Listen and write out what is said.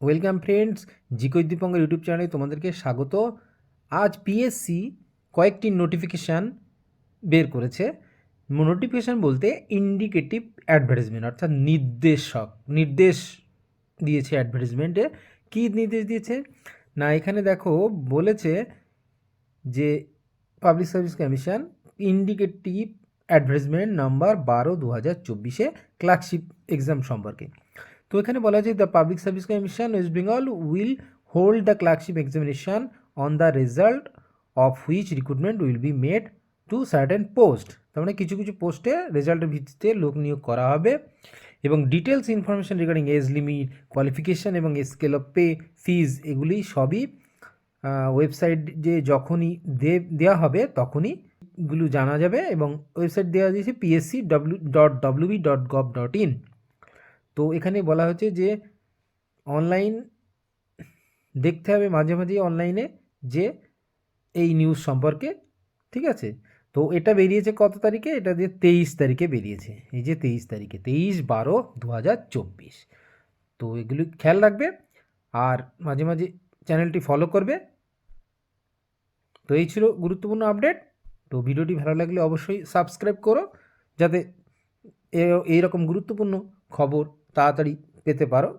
Welcome friends, জিকো Dipankar YouTube চ্যানেলে তোমাদেরকে স্বাগত। আজ পিএসসি কয়েকটি নোটিফিকেশান বের করেছে। নোটিফিকেশান বলতে ইন্ডিকেটিভ অ্যাডভার্টাইজমেন্ট, অর্থাৎ নির্দেশ দিয়েছে। অ্যাডভার্টাইজমেন্টে কী নির্দেশ দিয়েছে না, এখানে দেখো বলেছে যে public service commission indicative advertisement number 12/2024 clerkship exam সম্পর্কে। তো এখানে বলা আছে the public service commission West Bengal will hold the clerkship examination on the result of which recruitment will be made to certain post. তার মানে কিছু কিছু পোস্টে রেজাল্টের ভিত্তিতে লোক নিয়োগ করা হবে এবং details information regarding age limit, qualification এবং স্কেল অফ পে, ফিজ এগুলি সবই ওয়েবসাইট যে যখনই দেওয়া হবে তখনই এগুলো জানা যাবে। এবং ওয়েবসাইট দেওয়া দিয়েছে psc.wb.gov.in। তো এখানে বলা হচ্ছে যে অনলাইন দেখতে হবে মাঝে মাঝে অনলাইনে যে এই নিউজ সম্পর্কে, ঠিক আছে। তো এটা বেরিয়েছে কত তারিখে? এটা দিয়ে 23 তারিখে বেরিয়েছে, এই যে 23 তারিখে, 23/12/2024। তো এগুলি খেয়াল রাখবে আর মাঝে মাঝে চ্যানেলটি ফলো করবে। তো এই ছিল গুরুত্বপূর্ণ আপডেট। তো ভিডিওটি ভালো লাগলে অবশ্যই সাবস্ক্রাইব করো, যাতে এইরকম গুরুত্বপূর্ণ খবর তাড়াতাড়ি পেতে পারো।